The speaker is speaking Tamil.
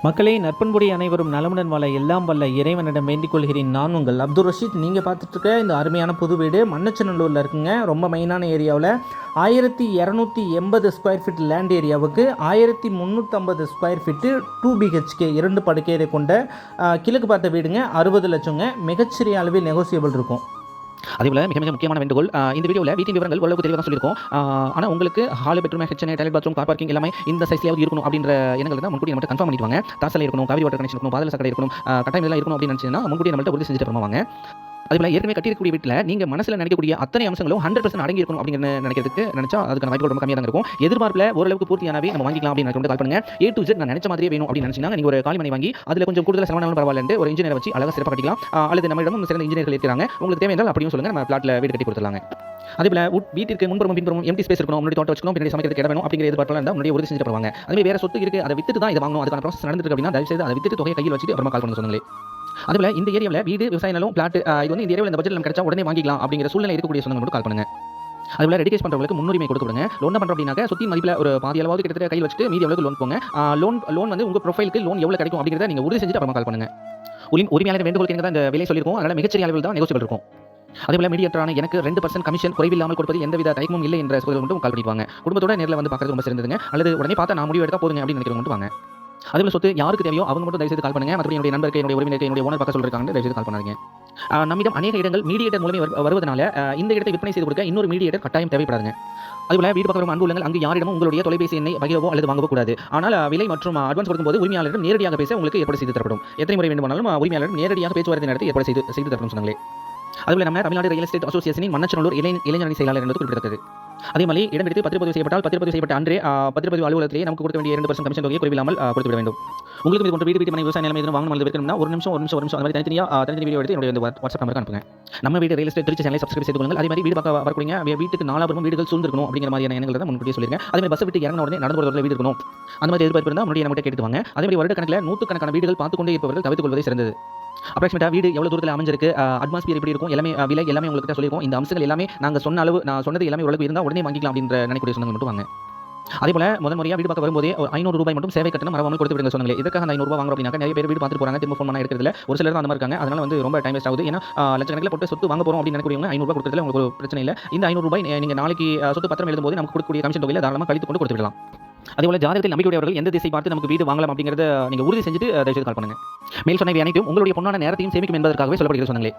மக்களே, நற்பண்புடைய அனைவரும் நலமுடன் வாழ எல்லாம் வல்ல இறைவனிடம் வேண்டிக் கொள்கிறேன். நான் உங்கள் அப்துல் ரஷீத். நீங்கள் பார்த்துட்ருக்க இந்த அருமையான புது வீடு மண்ணச்சநல்லூரில் இருக்குங்க. ரொம்ப மெயினான ஏரியாவில் 1280 ஸ்கொயர் ஃபீட் லேண்ட் ஏரியாவுக்கு 1350 ஸ்கொயர் ஃபீட்டு 2 BHK 2 படுக்கையை கொண்ட கிழக்கு பார்த்த வீடுங்க. 60 லட்சங்க. மிகச்சிறிய அளவில் நெகோசியபிள் இருக்கும். அதேபோல் மிக மிக முக்கியமான வேண்டுகோள், இந்த வீடியோவில் வீட்டின் விவரங்கள் ஓரளவுக்கு தெளிவாக சொல்லியிருக்கோம். ஆனால் உங்களுக்கு hall, bedroom, kitchen, toilet, bathroom, car parking எல்லாமே இந்த சைஸ்லேயாவது இருக்கணும் அப்படின்ற எண்ணங்கள் தான் முன்கூட்டி நம்மகிட்ட கன்ஃபார்ம் பண்ணிட்டு வாங்க. தாசலை இருக்கணும், காவிரி வாட்டர் கனெக்ஷன் இருக்கணும், பாதல சக்கரை இருக்கணும், கட்டாயம் இதெல்லாம் இருக்கணும் அப்படின்னு நினச்சிங்கன்னா முன்கூட்டி நம்மள்ட்ட உறுதி செஞ்சுட்டு அப்புறமா வாங்க. அதுபோல் ஏற்கனவே கட்டியிருக்கக்கூடிய வீட்டில் நீங்கள் மனசில் நினைக்கக்கூடிய அத்தனை அம்சங்களும் 100% அடங்கி இருக்கணும் அப்படிங்கிற நினைக்கிறதுக்கு அதுக்கான வாய்ப்புகள் ரொம்ப கம்மியாக தான் இருக்கும். எதிர்பார்ப்பில் ஓரளவுக்கு பூர்த்தியானவே நம்ம வாங்கிக்கலாம் அப்படின்னு கால் பண்ணுங்க. A to Z நான் நினைச்ச மாதிரியே வேணும் அப்படின்னு நினைச்சீங்கன்னா நீங்கள் ஒரு காலிமனை வாங்கி அதில் கொஞ்சம் கூடுதல் செலவானாலும் பரவாயில்லை ஒரு இன்ஜினியர் வச்சு அழகாக சிறப்பாக கட்டிக்கலாம். அல்லது நம்மளிடம் சிறந்த இன்ஜினியர்கள் இருக்கிறாங்க. உங்களுக்கு தேவை என்றால் அப்படியும் சொல்லுங்கள், நம்ம பிளாட்டில் வீடு கட்டி கொடுத்துலாங்க. அதேபோல் வீட்டிற்கு முன்புறம் பின்புறம் எம்டி ஸ்பேஸ் இருக்கணும், முன்னாடி தோட்டம் வச்சுக்கணும், பின்னாடி சமைக்கிறதுக்கு இடம் வேணும் அப்படிங்கிற எதிர்பார்ப்புலாம் இருந்தால் முன்னாடி உறுதி செஞ்சு போவாங்க. அதுவே வேறு சொத்து இருக்குது, அதை வித்துட்டு தான் இதை வாங்கணும், அதுக்கான ப்ராசஸ் நடந்துருக்கு அப்படின்னா தயவு செய்து அதை வித்துட்டு தொகையை கையில் வச்சுட்டு அப்புறமா கால் பண்ண சொன்னீங்களே. அதுபோல் இந்த ஏரியாவில் வீடு, விவசாய நிலம், பிளாட் இது வந்து இந்த ஏரியாவில் இந்த பட்ஜெட் நம்ம கிடைச்சா உடனே வாங்கிக்கலாம் அப்படிங்கிற சூழ்நிலை இருக்கக்கூடிய சொந்தங்கள் மட்டும் கால் பண்ணுங்க. அதுபோல் ரெடிகேஸ் பண்ணுறவங்களுக்கு முன்னுரிமை கொடுத்து விடுங்க. லோன் பண்ணுறோம் அப்படின்னாக்க சொத்தின் மதிப்பில் ஒரு பாதி அளவாவது கிட்டத்தட்ட கையில் வச்சுட்டு மீதி எவ்வளவு லோன் போங்க. லோன் வந்து உங்கள் ப்ரொஃபைலுக்கு லோன் எவ்வளோ கிடைக்கும் அப்படிங்கிறத நீங்கள் உறுதி செஞ்சுட்டு அப்புறமா கால் பண்ணுங்க. உரிமையாளர் வேண்டுகோளுக்கு தான் இந்த விலை சொல்லியிருக்கோம். அதனால் மிகச்சிறிய அளவில் தான் நெகோசியபிள் இருக்கும். அதேபோல் மீடியேட்டரான எனக்கு 2% கமிஷன் குறைவில்லாமல் கொடுப்பது எந்தவித தயக்கமும் இல்லை என்ற சூழல் மட்டும் கால் பண்ணிட்டு வாங்க. குடும்பத்தோட நேரில் வந்து பார்க்கறது ரொம்ப சிறந்ததுங்க. அல்லது உடனே பார்த்தா நான் முடிவு எடுத்தால் போதுங்க அப்படின்னு நினைக்கிறவங்க மட்டும் வாங்க. அதேபோல் சொத்து யாருக்கு தேவையோ அவங்க மட்டும் தயவுசெய்து கால் பண்ணுங்க. மற்றபடி என்னுடைய நண்பருக்கு, என்னுடைய உறவினருக்கு, என்னுடைய ஓனர் பார்க்க சொல்லிருக்காங்க, தயவுசெய்து கால் பண்ணாதீங்க. நம்மிடம் அநேக இடங்கள் மீடியேட்டர் மூலமே வருவதனால இந்த இடத்தை விற்பனை செய்து கொடுக்க இன்னொரு மீடியேட்டர் கட்டாயம் தேவைப்படாதுங்க. அதுபோல வீடு பக்கம் அன்பு உள்ளங்கள் அங்கு யாரிடமும் உங்களுடைய தொலைபேசி எண்ணை பகிரவோ அல்லது வாங்கவோ கூடாது. ஆனால் விலை மற்றும் அட்வான்ஸ் கொடுக்கும்போது உரிமையாளரிடம் நேரடியாக பேச உங்களுக்கு ஏற்பாடு செய்து தரப்படும். எத்தனை முறை வேண்டுமானாலும் உரிமையாளர் நேரடியாக பேச்சுவார்த்தை நடத்தி ஏற்பாடு செய்து தரப்படும் சொன்னாங்களே. அதுபோல நம்ம தமிழ்நாடு ரியல் எஸ்டேட் அசோசியேஷனின் மண்ணச்சநல்லூர் இளைஞரணி செயலாளர் என்பது குறிப்பிடத்தக்கது. அதே மாதிரி இடம் எடுத்து பத்திரப்பதிவு செய்யப்பட்டால் பத்திரப்பதிவு செய்யப்பட்ட அன்றே பத்திரப்பதிவு அலுவலகத்திலே நமக்கு கொடுக்க வேண்டிய 2% கமிஷன் தொகையை குறைவில்லாமல் கொடுத்து விட வேண்டும். உங்களுக்கு இது போன்ற வீட்டு மனை விவசாய நிலைமை எதுவும் வாங்கணும் அல்லது விற்கணும்னா ஒரு நிமிஷம் அந்த மாதிரி தனித்தனி வீடியோ எடுத்து என்னுடைய வாட்ஸ்அப் நம்பருக்கு அனுப்புங்க. நம்ம வீடு ரியல் எஸ்டேட் திருச்சி சேனலை சப்ஸ்கிரைப் செய்து கொள்ளுங்கள். அதே மாதிரி வீடு பார்க்க வரக்கூடிய வீட்டுக்கு நாலாபுரமும் வீடுகள் சூழ்ந்திருக்கணும் அப்படிங்கிற மாதிரியான எண்ணங்கள் தான் முன்கூட்டியே சொல்லிருக்கேன். அதே மாதிரி பஸ் விட்டு இறங்கின உடனே நடந்து போகிறவர்கள் வீடு இருக்கணும், அந்த மாதிரி எதிர்பார்ப்பு இருந்தால் முன்னாடி நம்மகிட்ட கேட்டு வாங்க. அதே மாதிரி வருட கணக்கில் 100கணக்கான வீடுகள் பார்த்துக்கொண்டே இருப்பவர்கள் தவிர்த்துக் கொள்வதே சிறந்தது. அப்ராக்சிமேட்டா வீடு எவ்வளவு தூரத்தில் அமைஞ்சிருக்கு, அட்மாஸ்பியர் எப்படி இருக்கும், எல்லாமே விலை எல்லாமே உங்களுக்கு சொல்லியிருக்கோம். இந்த அம்சங்கள் எல்லாமே நாங்கள் நான் சொன்னது எல்லாமே ஓரளவுக்கு இருந்தால் உடனே வாங்கிக்கலாம் அப்படின்ற நினைக்கக்கூடிய சொந்தங்கள் மட்டும் வாங்க. அதேபோல முதல் முறையாக வீடு பார்க்க வரும்போதே ஒரு 500 ரூபாய் மட்டும் சேவை கட்டணம் மறவாமல் கொடுத்து விடுங்க சொன்னாங்களே. இதுக்காக அந்த 500 ரூபாய் வாங்குறோம் அப்படின்னா நிறைய பேர் வீடு பார்த்துட்டு போறாங்க, திரும்ப ஃபோன் பண்ணா எடுக்கிறதுல ஒரு சிலர் தான் அந்த மாதிரி இருக்காங்க. அதனால வந்து ரொம்ப டைம் வேஸ்ட் ஆகுது. ஏன்னா லட்சக்கணக்கில் போட்டு சொத்து வாங்க போறோம் அப்படின்னு நினைக்கிறவங்க 500 ரூபாய் கொடுக்கிறதுல உங்களுக்கு ஒரு பிரச்சனை இல்லை. இந்த 500 ரூபாய் நீங்கள் நாளைக்கு சொத்து பத்திரம் எழுதும்போது நமக்கு கொடுக்கக்கூடிய கமிஷன் தொகையில் தாராளமாக கழித்து கொண்டு கொடுத்து விடலாம். அதேபோல ஜாதகத்தில் நம்பிக்கையுடையவர்கள் எந்த திசை பார்த்து நமக்கு வீடு வாங்கலாம் அப்படிங்கிறத நீங்கள் உறுதி செஞ்சுட்டு தயவுசெய்து கால் பண்ணுங்க. மேல் சொன்னவை அனைத்தும் உங்களுடைய பொன்னான நேரத்தையும் சேமிக்கும் என்பதற்காகவே சொல்லப்படுகிறது சொன்னாங்களே.